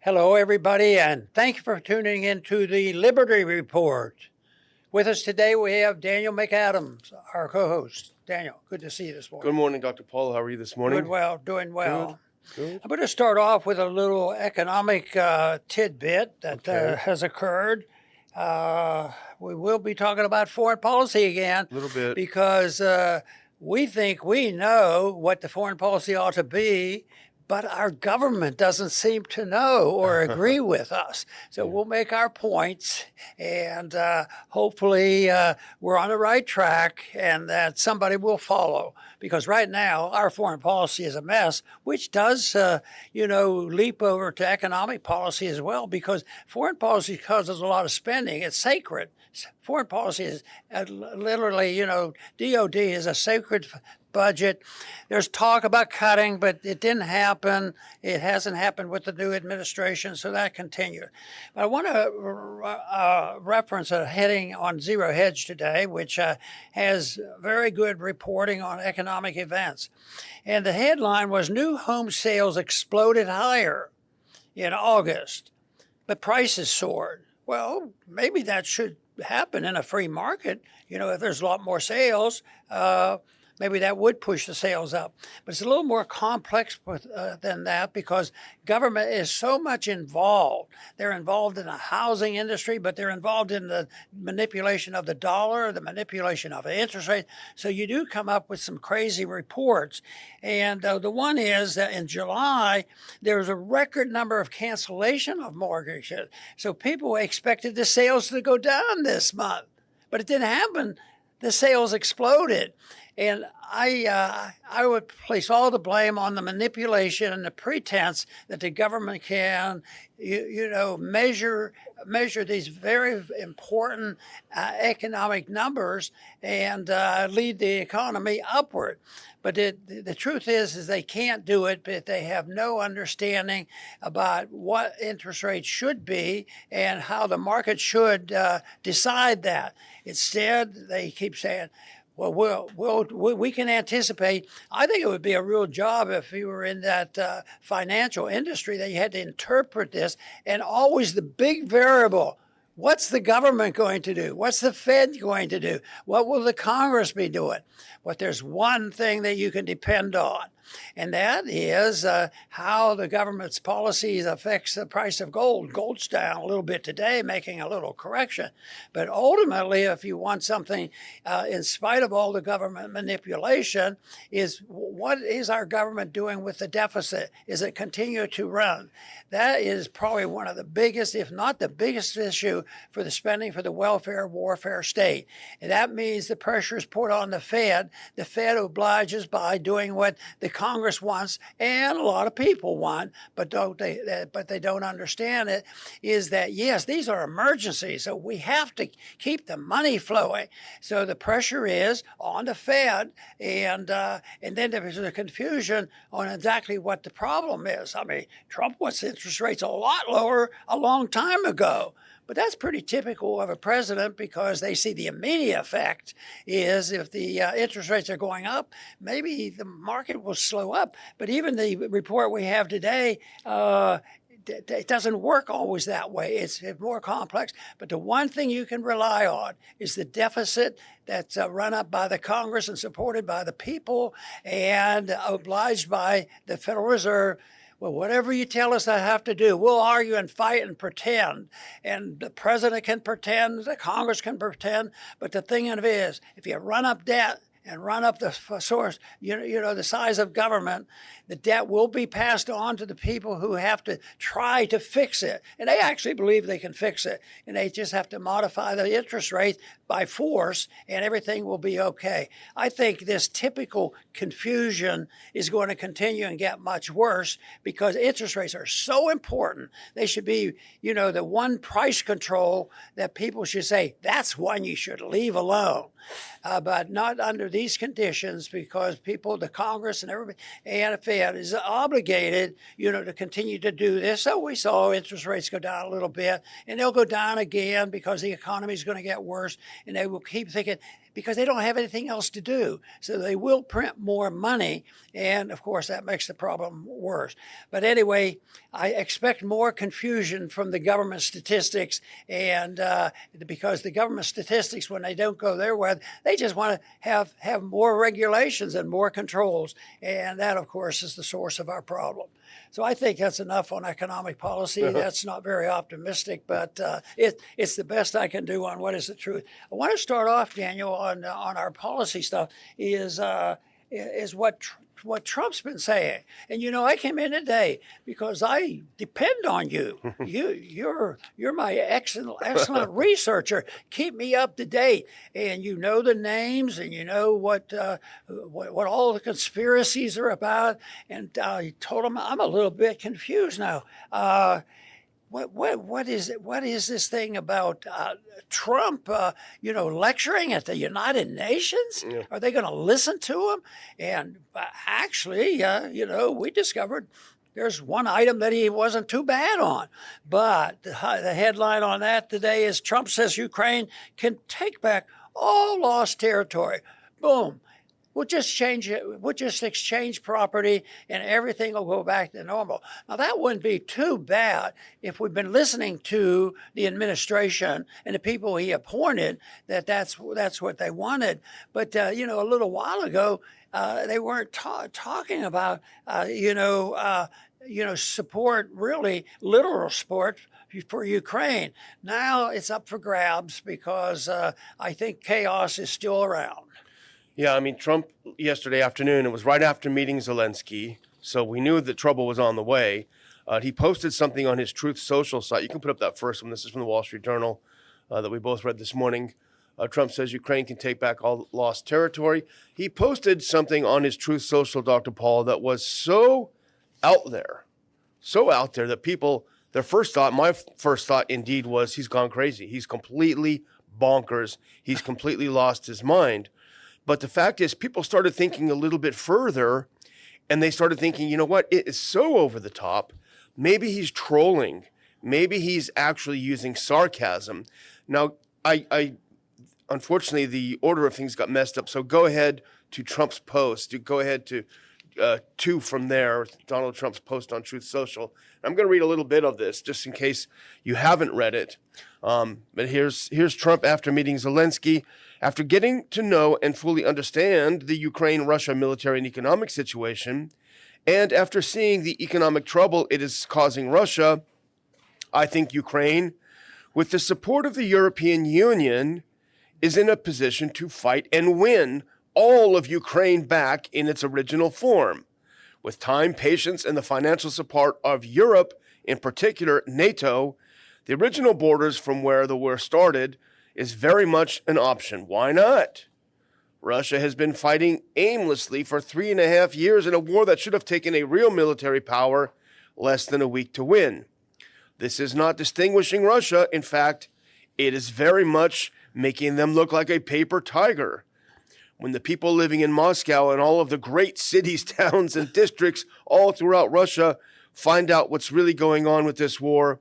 Hello, everybody, and thank you for tuning in to the Liberty Report. With us today, we have Daniel McAdams, our co-host. Daniel, good to see you this morning. Good morning, Dr. Paul. How are you this morning? Doing well. Good. I'm going to start off with a little economic tidbit that has occurred. We will be talking about foreign policy again. A little bit. Because we think we know what the foreign policy ought to be, but our government doesn't seem to know or agree with us. So we'll make our points, and hopefully we're on the right track and that somebody will follow. Because right now, our foreign policy is a mess, which does, leap over to economic policy as well, because foreign policy causes a lot of spending. It's sacred. Foreign policy is literally, DOD is a sacred budget. There's talk about cutting, but it didn't happen. It hasn't happened with the new administration, so that continued. But I want to reference a heading on Zero Hedge today, which has very good reporting on economic events. And the headline was, new home sales exploded higher in August, but prices soared. Well, maybe that should happen in a free market. If there's a lot more sales, maybe that would push the sales up. But it's a little more complex than that, because government is so much involved. They're involved in the housing industry, but they're involved in the manipulation of the dollar, the manipulation of the interest rate. So you do come up with some crazy reports. And the one is that in July, there was a record number of cancellation of mortgages. So people expected the sales to go down this month, but it didn't happen. The sales exploded. And I would place all the blame on the manipulation and the pretense that the government can, measure these very important economic numbers and lead the economy upward. But the truth is they can't do it, but they have no understanding about what interest rates should be and how the market should decide that. Instead, they keep saying, well, we can anticipate. I think it would be a real job if you were in that financial industry, that you had to interpret this, and always the big variable. What's the government going to do? What's the Fed going to do? What will the Congress be doing? But there's one thing that you can depend on, and that is how the government's policies affects the price of gold. Gold's down a little bit today, making a little correction. But ultimately, if you want something, in spite of all the government manipulation, is what is our government doing with the deficit? Is it continue to run? That is probably one of the biggest, if not the biggest issue for the spending for the welfare warfare state. And that means the pressure is put on the Fed. The Fed obliges by doing what the Congress wants and a lot of people want, but they don't understand it, is that, yes, these are emergencies, so we have to keep the money flowing. So the pressure is on the Fed, and then there's a confusion on exactly what the problem is. I mean, Trump wants interest rates a lot lower a long time ago. But that's pretty typical of a president, because they see the immediate effect is if the interest rates are going up, maybe the market will slow up. But even the report we have today, it doesn't work always that way. It's more complex. But the one thing you can rely on is the deficit that's run up by the Congress and supported by the people and obliged by the Federal Reserve. Well, whatever you tell us I have to do, we'll argue and fight and pretend. And the president can pretend, the Congress can pretend. But the thing of it is, if you run up debt and run up the source, the size of government, the debt will be passed on to the people who have to try to fix it. And they actually believe they can fix it. And they just have to modify the interest rate by force, and everything will be okay. I think this typical confusion is going to continue and get much worse, because interest rates are so important. They should be, the one price control that people should say, that's one you should leave alone. But not under these conditions, because people, the Congress and everybody, and the Fed is obligated, to continue to do this. So we saw interest rates go down a little bit, and they'll go down again because the economy is going to get worse, and they will keep thinking, because they don't have anything else to do. So they will print more money, and of course that makes the problem worse. But anyway, I expect more confusion from the government statistics, and because the government statistics, when they don't go their way, they just want to have more regulations and more controls, and that of course is the source of our problem. So I think that's enough on economic policy. That's not very optimistic, but it's the best I can do on what is the truth. I want to start off, Daniel, on our policy stuff is what Trump's been saying. And you know, I came in today because I depend on you. You're my excellent researcher. Keep me up to date, and you know the names, and you know what all the conspiracies are about. And I told him I'm a little bit confused now. What is it? What is this thing about Trump? Lecturing at the United Nations? Yeah. Are they going to listen to him? And actually, we discovered there's one item that he wasn't too bad on. But the headline on that today is Trump says Ukraine can take back all lost territory. Boom. We'll just change it. We'll just exchange property and everything will go back to normal. Now, that wouldn't be too bad if we've been listening to the administration and the people he appointed, that's what they wanted. But, a little while ago, they weren't talking about, support, really literal support for Ukraine. Now it's up for grabs because I think chaos is still around. Yeah, I mean, Trump yesterday afternoon, it was right after meeting Zelensky, so we knew that trouble was on the way. He posted something on his Truth Social site. You can put up that first one. This is from the Wall Street Journal that we both read this morning. Trump says Ukraine can take back all lost territory. He posted something on his Truth Social, Dr. Paul, that was so out there that people, my first thought indeed was he's gone crazy. He's completely bonkers. He's completely lost his mind. But the fact is, people started thinking a little bit further, and they started thinking, you know what, it is so over the top. Maybe he's trolling. Maybe he's actually using sarcasm. Now, I unfortunately, the order of things got messed up. So go ahead to Trump's post. Go ahead to two from there, Donald Trump's post on Truth Social. I'm going to read a little bit of this just in case you haven't read it. But here's Trump after meeting Zelensky. After getting to know and fully understand the Ukraine-Russia military and economic situation, and after seeing the economic trouble it is causing Russia, I think Ukraine, with the support of the European Union, is in a position to fight and win all of Ukraine back in its original form. With time, patience, and the financial support of Europe, in particular NATO, the original borders from where the war started is very much an option. Why not? Russia has been fighting aimlessly for 3.5 years in a war that should have taken a real military power less than a week to win. This is not distinguishing Russia. In fact, it is very much making them look like a paper tiger. When the people living in Moscow and all of the great cities, towns, and districts all throughout Russia find out what's really going on with this war,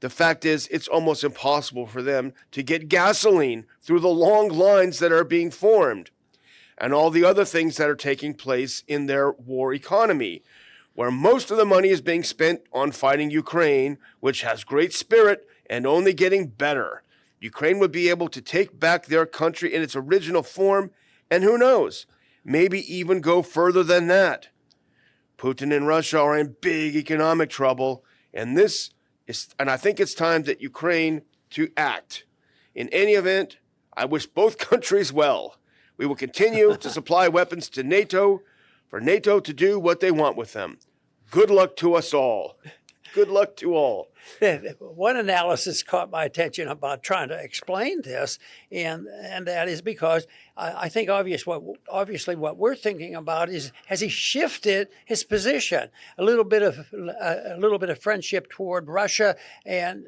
the fact is it's almost impossible for them to get gasoline through the long lines that are being formed and all the other things that are taking place in their war economy, where most of the money is being spent on fighting Ukraine, which has great spirit and only getting better. Ukraine would be able to take back their country in its original form, and who knows, maybe even go further than that. Putin and Russia are in big economic trouble, and I think it's time that Ukraine to act. In any event, I wish both countries well. We will continue to supply weapons to NATO for NATO to do what they want with them. Good luck to us all. Good luck to all. One analysis caught my attention about trying to explain this, and that is because I think obviously what we're thinking about is, has he shifted his position a little bit of friendship toward Russia and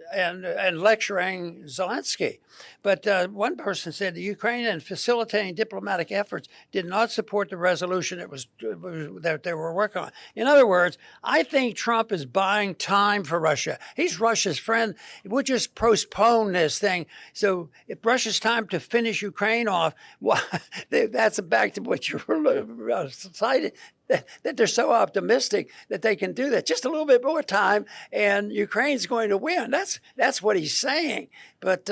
lecturing Zelensky. But one person said the Ukraine in facilitating diplomatic efforts did not support the resolution that they were working on. In other words, I think Trump is buying time for Russia. He's Russia's friend. We'll just postpone this thing. So if Russia's time to finish Ukraine off, well, that's back to what you were cited, that they're so optimistic that they can do that. Just a little bit more time, and Ukraine's going to win. That's what he's saying. But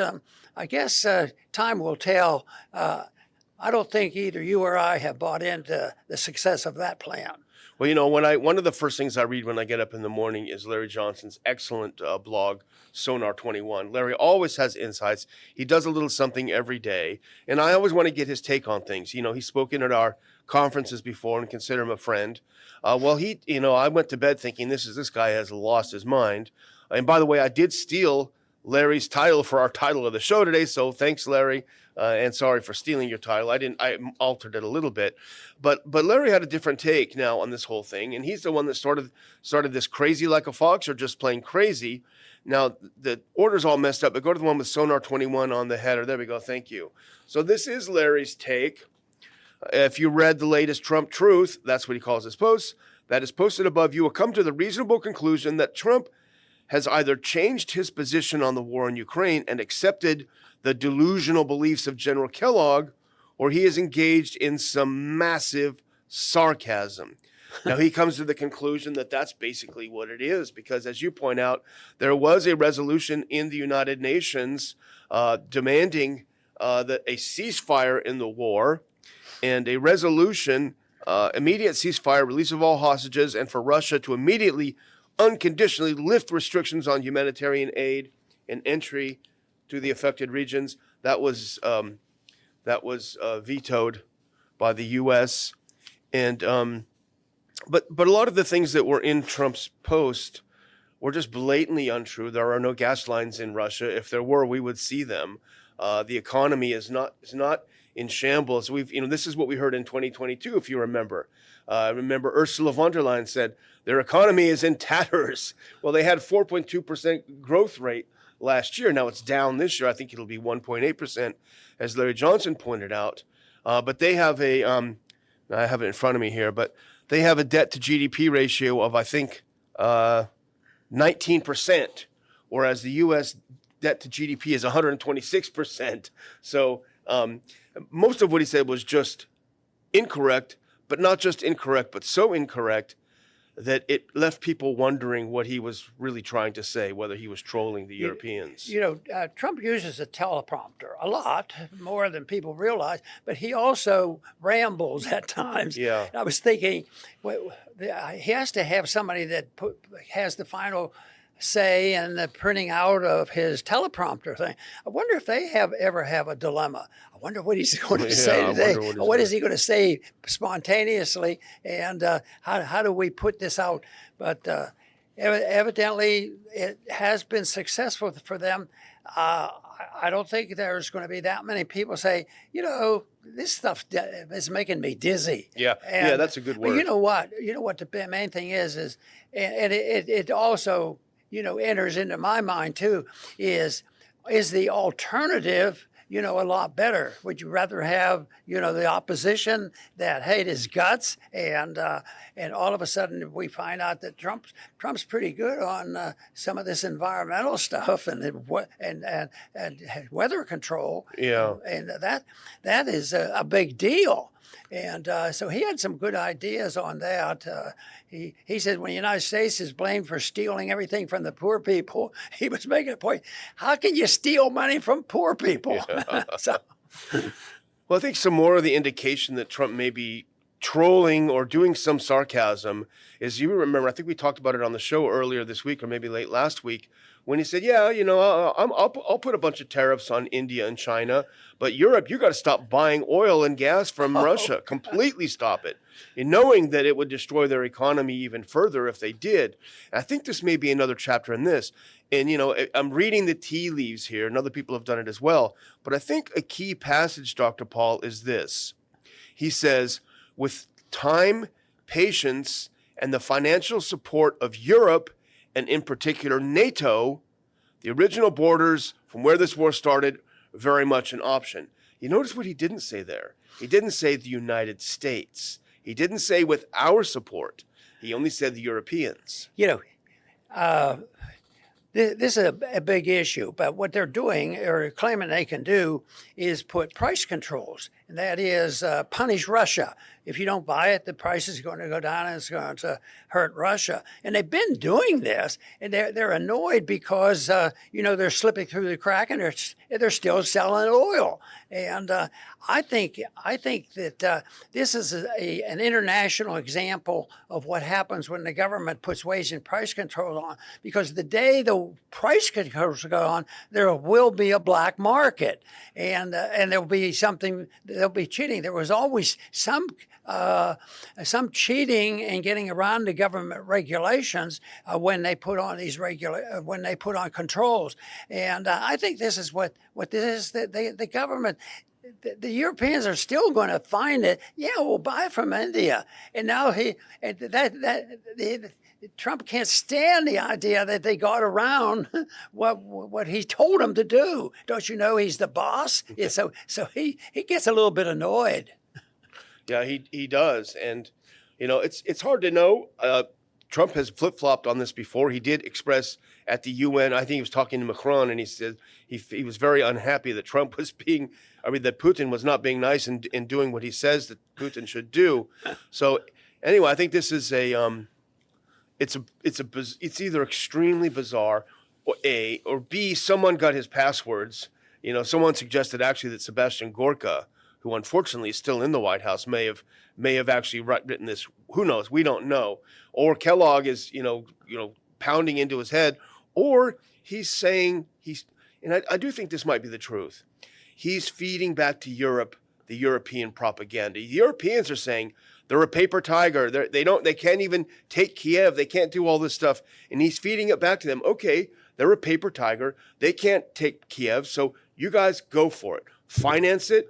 I guess time will tell. I don't think either you or I have bought into the success of that plan. Well, one of the first things I read when I get up in the morning is Larry Johnson's excellent blog, Sonar 21. Larry always has insights. He does a little something every day, and I always want to get his take on things. He's spoken at our conferences before and consider him a friend. I went to bed thinking this guy has lost his mind. And by the way, I did steal Larry's title for our title of the show today, so thanks, Larry. And sorry for stealing your title. I altered it a little bit, but Larry had a different take now on this whole thing, and he's the one that started this crazy like a fox or just plain crazy. Now the order's all messed up, but go to the one with Sonar 21 on the header. There we go. Thank you. So this is Larry's take. If you read the latest Trump Truth, that's what he calls his posts, that is posted above, you will come to the reasonable conclusion that Trump has either changed his position on the war in Ukraine and accepted the delusional beliefs of General Kellogg, or he is engaged in some massive sarcasm. Now, he comes to the conclusion that that's basically what it is, because as you point out, there was a resolution in the United Nations demanding that a ceasefire in the war and a resolution, immediate ceasefire, release of all hostages, and for Russia to immediately, unconditionally lift restrictions on humanitarian aid and entry to the affected regions. That was vetoed by the U.S. And but a lot of the things that were in Trump's post were just blatantly untrue. There are no gas lines in Russia. If there were, we would see them. The economy is not in shambles. This is what we heard in 2022, if you remember. Remember Ursula von der Leyen said their economy is in tatters. Well, they had 4.2% growth rate last year. Now it's down this year. I think it'll be 1.8%, as Larry Johnson pointed out. But they have I have it in front of me here, but they have a debt to GDP ratio of, I think, 19%, whereas the U.S. debt to GDP is 126%. So most of what he said was just incorrect, but not just incorrect, but so incorrect that it left people wondering what he was really trying to say, whether he was trolling the Europeans. Trump uses a teleprompter a lot, more than people realize, but he also rambles at times. Yeah. I was thinking, he has to have somebody that has the final say in the printing out of his teleprompter thing. I wonder if they ever have a dilemma. I wonder what he's going to say today. What is he going to say spontaneously? And how do we put this out? But evidently, it has been successful for them. I don't think there's going to be that many people say, this stuff is making me dizzy. Yeah, that's a good word. But you know what? The main thing is and it also enters into my mind too, is the alternative, a lot better? Would you rather have, the opposition that hate his guts and all of a sudden we find out that Trump's pretty good on some of this environmental stuff and weather control. Yeah. And that is a big deal. And so he had some good ideas on that. He said when the United States is blamed for stealing everything from the poor people, he was making a point. How can you steal money from poor people? Yeah. Well, I think some more of the indication that Trump may be trolling or doing some sarcasm is, you remember, I think we talked about it on the show earlier this week or maybe late last week, when he said, I'll put a bunch of tariffs on India and China, but Europe, you got to stop buying oil and gas from Russia, completely stop it, and knowing that it would destroy their economy even further if they did. And I think this may be another chapter in this. And, I'm reading the tea leaves here, and other people have done it as well. But I think a key passage, Dr. Paul, is this. He says, with time, patience, and the financial support of Europe, and in particular NATO, the original borders from where this war started, very much an option. You notice what he didn't say there. He didn't say the United States. He didn't say with our support. He only said the Europeans. This is a big issue, but what they're doing or claiming they can do is put price controls, and that is punish Russia. If you don't buy it, the price is going to go down and it's going to hurt Russia. And they've been doing this, and they're annoyed because they're slipping through the crack and they're still selling oil. And I think that this is an international example of what happens when the government puts wage and price control on. Because the day the price controls go on, there will be a black market, and there'll be there'll be cheating. There was always some cheating and getting around the government regulations when they put on when they put on controls. And I think this is what this is. The government. The Europeans are still going to find it. Yeah, we'll buy from India. And now Trump can't stand the idea that they got around what he told them to do. Don't you know he's the boss? So he gets a little bit annoyed. Yeah, he does. And, it's hard to know. Trump has flip-flopped on this before. He did express at the UN, I think he was talking to Macron, and he said he was very unhappy that that Putin was not being nice and doing what he says that Putin should do. So anyway, I think this is it's either extremely bizarre or B, someone got his passwords. Someone suggested actually that Sebastian Gorka, who unfortunately is still in the White House, may have actually written this. Who knows? We don't know. Or Kellogg is, pounding into his head, or he's saying and I do think this might be the truth. He's feeding back to Europe the European propaganda. The Europeans are saying they're a paper tiger. They can't even take Kiev. They can't do all this stuff. And he's feeding it back to them. Okay, they're a paper tiger. They can't take Kiev. So you guys go for it. Finance it.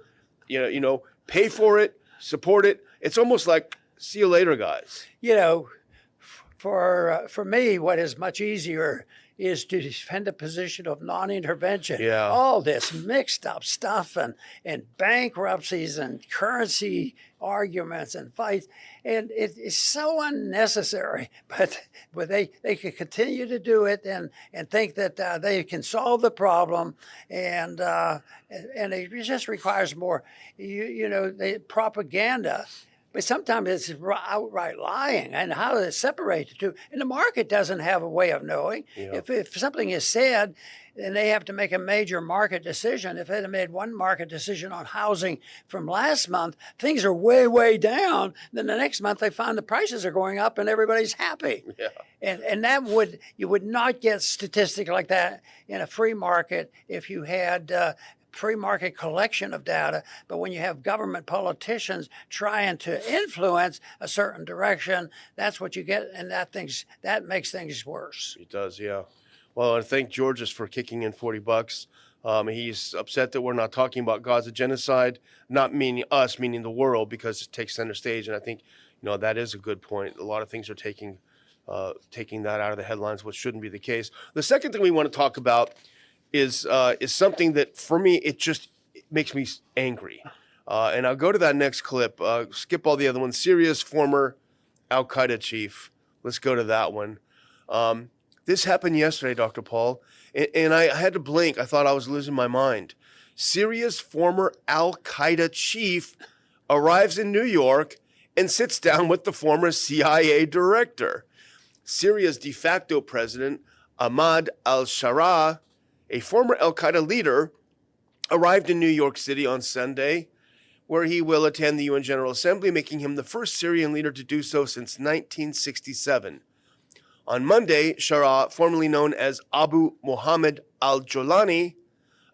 Pay for it, support it. It's almost like, see you later, guys. For me, what is much easier is to defend a position of non-intervention. Yeah. All this mixed up stuff and bankruptcies and currency arguments and fights, and it is so unnecessary. But they can continue to do it and think that they can solve the problem, and it just requires more, the propaganda. But sometimes it's outright lying, and how to separate the two. And the market doesn't have a way of knowing. Yeah. If something is said, then they have to make a major market decision. If they had made one market decision on housing from last month, things are way, way down. Then the next month they find the prices are going up and everybody's happy. Yeah. And you would not get statistics like that in a free market if you had free market collection of data. But when you have government politicians trying to influence a certain direction, that's what you get, and that makes things worse. It does, yeah. Well, I thank Georges for kicking in $40. He's upset that we're not talking about Gaza genocide, not meaning us, meaning the world, because it takes center stage. And I think, that is a good point. A lot of things are taking that out of the headlines, which shouldn't be the case. The second thing we want to talk about is something that, for me, it makes me angry. And I'll go to that next clip. Skip all the other ones. Syria's former al-Qaeda chief. Let's go to that one. This happened yesterday, Dr. Paul, and I had to blink. I thought I was losing my mind. Syria's former al-Qaeda chief arrives in New York and sits down with the former CIA director. Syria's de facto president, Ahmad al-Sharaa, a former al-Qaeda leader, arrived in New York City on Sunday, where he will attend the UN General Assembly, making him the first Syrian leader to do so since 1967. On Monday, Sharaa, formerly known as Abu Mohammed al-Jolani,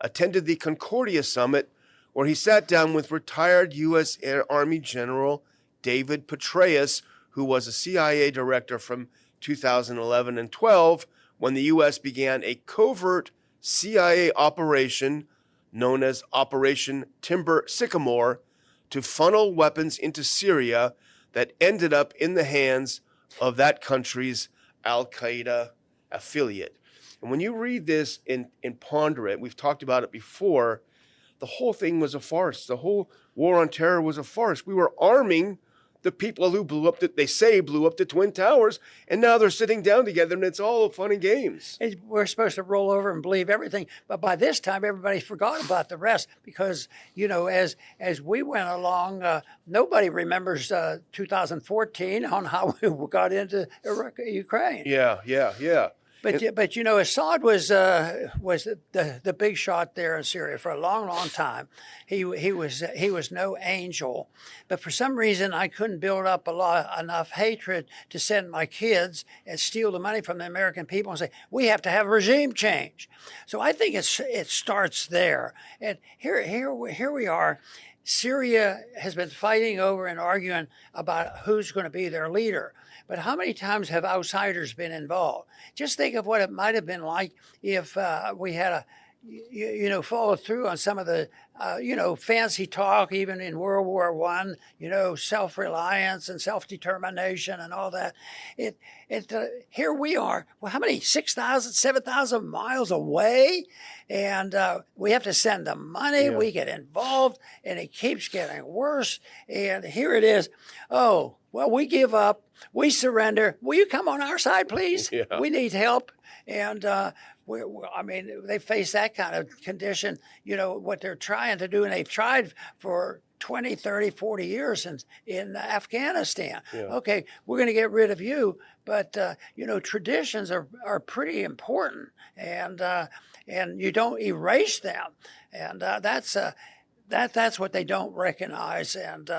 attended the Concordia Summit, where he sat down with retired U.S. Army General David Petraeus, who was a CIA director from 2011 and 12, when the U.S. began a covert CIA operation known as Operation Timber Sycamore to funnel weapons into Syria that ended up in the hands of that country's al-Qaeda affiliate. And when you read this and ponder it, we've talked about it before, the whole thing was a farce. The whole war on terror was a farce. We were arming the people who blew up the Twin Towers, and now they're sitting down together, and it's all fun and games. We're supposed to roll over and believe everything, but by this time everybody forgot about the rest because as we went along, nobody remembers 2014 on how we got into Ukraine. Yeah. But Assad was the big shot there in Syria for a long time. He was no angel, but for some reason I couldn't build up enough hatred to send my kids and steal the money from the American people and say we have to have regime change. So I think it starts there. And here we are. Syria has been fighting over and arguing about who's going to be their leader. But how many times have outsiders been involved? Just think of what it might have been like if we had followed through on some of the, fancy talk, even in World War I, self-reliance and self-determination and all that. Here we are, well, how many, 6,000, 7,000 miles away? And we have to send them money, Yeah. we get involved, and it keeps getting worse. And here it is, oh, well, we give up, we surrender. Will you come on our side, please? Yeah. We need help. And they face that kind of condition, what they're trying to do, and they've tried for 20, 30, 40 years in Afghanistan. Yeah. Okay, we're going to get rid of you, but, traditions are pretty important, and you don't erase them. And that's what they don't recognize, and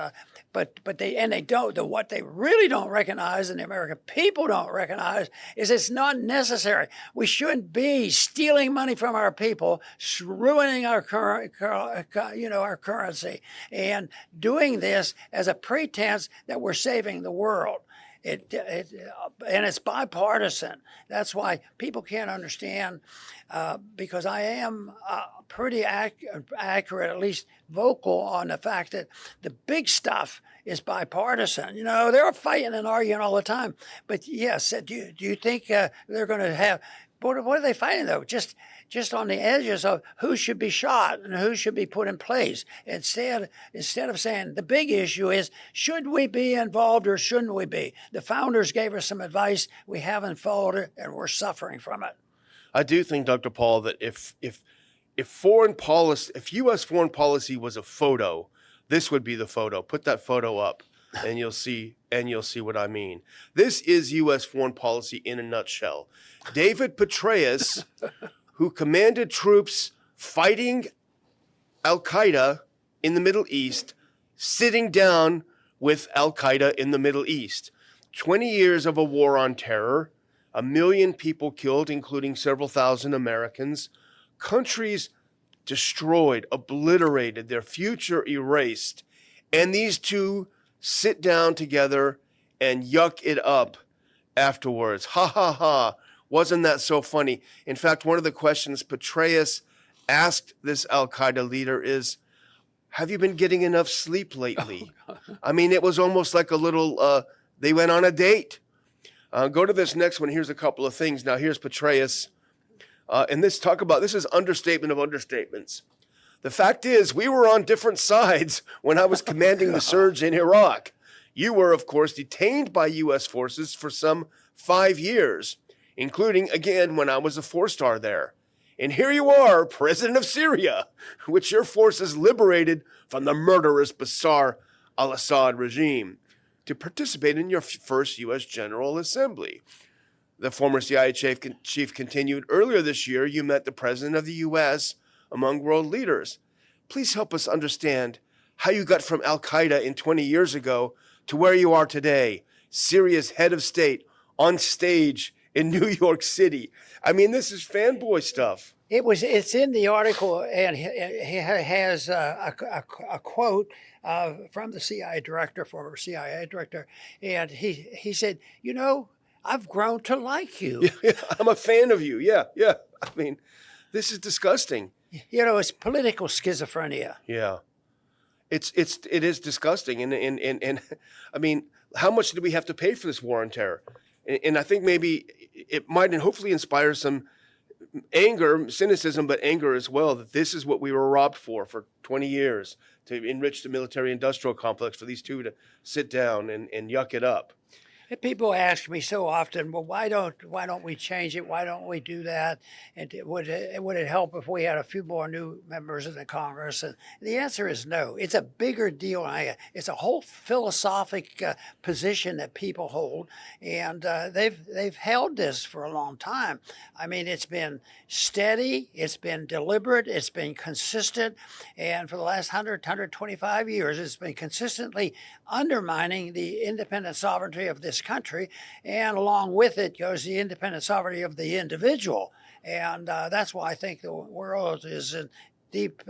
what they really don't recognize, and the American people don't recognize, is it's not necessary. We shouldn't be stealing money from our people, ruining our our currency, and doing this as a pretense that we're saving the world. And it's bipartisan. That's why people can't understand, because I am pretty accurate, at least vocal, on the fact that the big stuff is bipartisan. They're fighting and arguing all the time. But yes, do you think they're going to have? What are they fighting though? Just on the edges of who should be shot and who should be put in place. Instead of saying the big issue is, should we be involved or shouldn't we be? The founders gave us some advice. We haven't followed it, and we're suffering from it. I do think, Dr. Paul, that if foreign policy, if U.S. foreign policy was a photo, this would be the photo. Put that photo up, and you'll see what I mean. This is U.S. foreign policy in a nutshell. David Petraeus, who commanded troops fighting al-Qaeda in the Middle East, sitting down with al-Qaeda in the Middle East. 20 years of a war on terror, 1 million people killed, including several thousand Americans, countries destroyed, obliterated, their future erased, and these two sit down together and yuck it up afterwards. Ha ha ha. Wasn't that so funny? In fact, one of the questions Petraeus asked this al-Qaeda leader is, have you been getting enough sleep lately? I mean, it was almost like a little, they went on a date. Go to this next one. Here's a couple of things. Now, here's Petraeus. And this is understatement of understatements. The fact is, we were on different sides when I was commanding the surge in Iraq. You were, of course, detained by U.S. forces for some 5 years, including, again, when I was a 4-star there. And here you are, president of Syria, which your forces liberated from the murderous Bashar al-Assad regime, to participate in your first U.S. General Assembly. The former CIA chief continued, earlier this year, you met the president of the U.S. among world leaders. Please help us understand how you got from al-Qaeda in 20 years ago to where you are today, Syria's head of state, on stage in New York City. I mean, this is fanboy stuff. It's in the article, and he has a quote from the CIA director, former CIA director, and he said, I've grown to like you. Yeah, I'm a fan of you. Yeah. I mean, this is disgusting. It's political schizophrenia. Yeah. It is disgusting. And I mean, how much did we have to pay for this war on terror? And I think maybe it might hopefully inspire some anger, cynicism, but anger as well, that this is what we were robbed for 20 years, to enrich the military-industrial complex, for these two to sit down and yuck it up. And people ask me so often, well, why don't we change it? Why don't we do that? And would it help if we had a few more new members in the Congress? And the answer is no. It's a bigger deal. It's a whole philosophic position that people hold, and they've held this for a long time. I mean, it's been steady, it's been deliberate, it's been consistent, and for the last 125 years, it's been consistently undermining the independent sovereignty of this country, and along with it goes the independent sovereignty of the individual. And that's why I think the world is in deep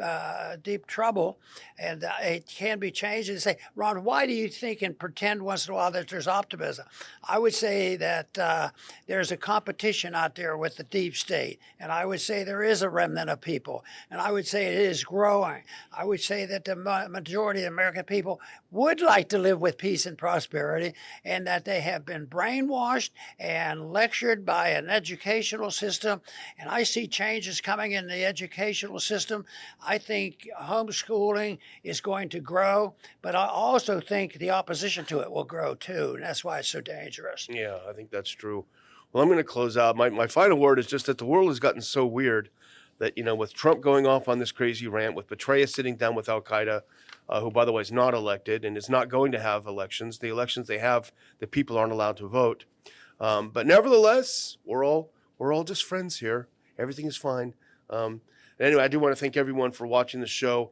trouble, and it can be changed. And say, Ron, why do you think and pretend once in a while that there's optimism? I would say that there's a competition out there with the deep state, and I would say there is a remnant of people, and I would say it is growing. I would say that the majority of the American people would like to live with peace and prosperity, and that they have been brainwashed and lectured by an educational system. And I see changes coming in the educational system. I think homeschooling is going to grow, but I also think the opposition to it will grow too, and that's why it's so dangerous. Yeah, I think that's true. Well, I'm going to close out. My final word is just that the world has gotten so weird that, with Trump going off on this crazy rant, with Petraeus sitting down with al-Qaeda, who, by the way, is not elected and is not going to have elections. The elections they have, the people aren't allowed to vote. But nevertheless, we're all just friends here. Everything is fine. Anyway, I do want to thank everyone for watching the show.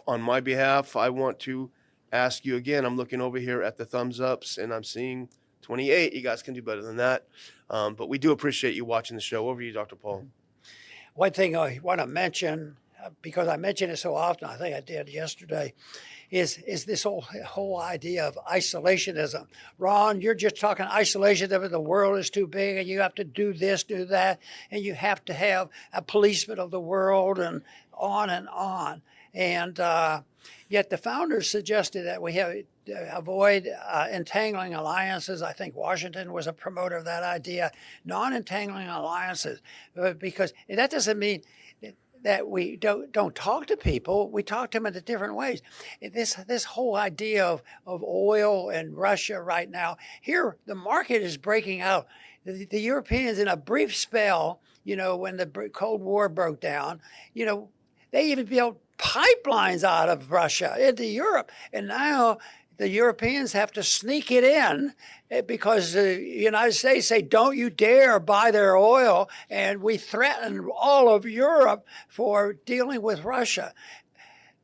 On my behalf, I want to ask you again, I'm looking over here at the thumbs ups, and I'm seeing 28. You guys can do better than that. But we do appreciate you watching the show. Over to you, Dr. Paul. One thing I want to mention, because I mention it so often, I think I did yesterday, is this whole idea of isolationism. Ron, you're just talking isolationism. The world is too big, and you have to do this, do that, and you have to have a policeman of the world, and on and on. And yet the founders suggested that we have avoid entangling alliances. I think Washington was a promoter of that idea, non-entangling alliances, because that doesn't mean that we don't talk to people. We talk to them in different ways. This whole idea of oil and Russia right now, here the market is breaking out. The Europeans, in a brief spell, when the Cold War broke down, they even built pipelines out of Russia into Europe, and now the Europeans have to sneak it in because the United States say, don't you dare buy their oil, and we threaten all of Europe for dealing with Russia.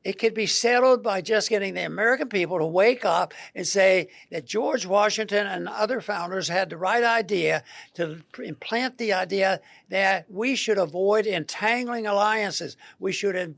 It could be settled by just getting the American people to wake up and say that George Washington and other founders had the right idea to implant the idea that we should avoid entangling alliances. We should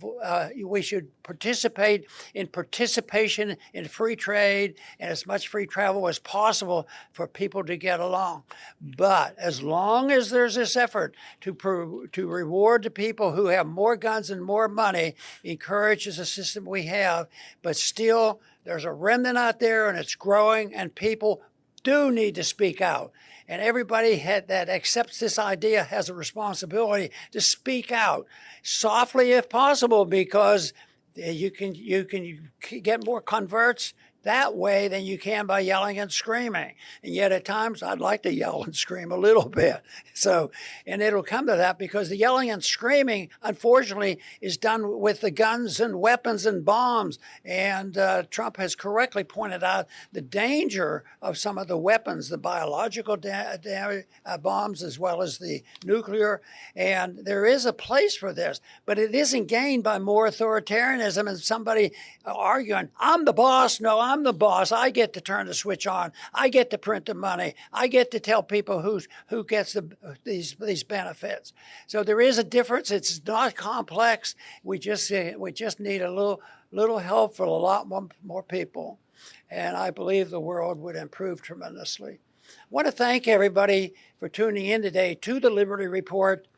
participate in participation in free trade and as much free travel as possible for people to get along. But as long as there's this effort to reward the people who have more guns and more money, encourages a system we have, but still there's a remnant out there, and it's growing, and people do need to speak out. And everybody that accepts this idea has a responsibility to speak out softly if possible, because you can get more converts that way than you can by yelling and screaming. And yet at times I'd like to yell and scream a little bit. So, and it'll come to that because the yelling and screaming, unfortunately, is done with the guns and weapons and bombs. And Trump has correctly pointed out the danger of some of the weapons, the biological bombs as well as the nuclear. And there is a place for this, but it isn't gained by more authoritarianism and somebody arguing, I'm the boss. No, I'm the boss. I get to turn the switch on. I get to print the money. I get to tell people who gets these benefits. So there is a difference. It's not complex. We just need a little help for a lot more people, and I believe the world would improve tremendously. I want to thank everybody for tuning in today to the Liberty Report.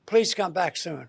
Please come back soon.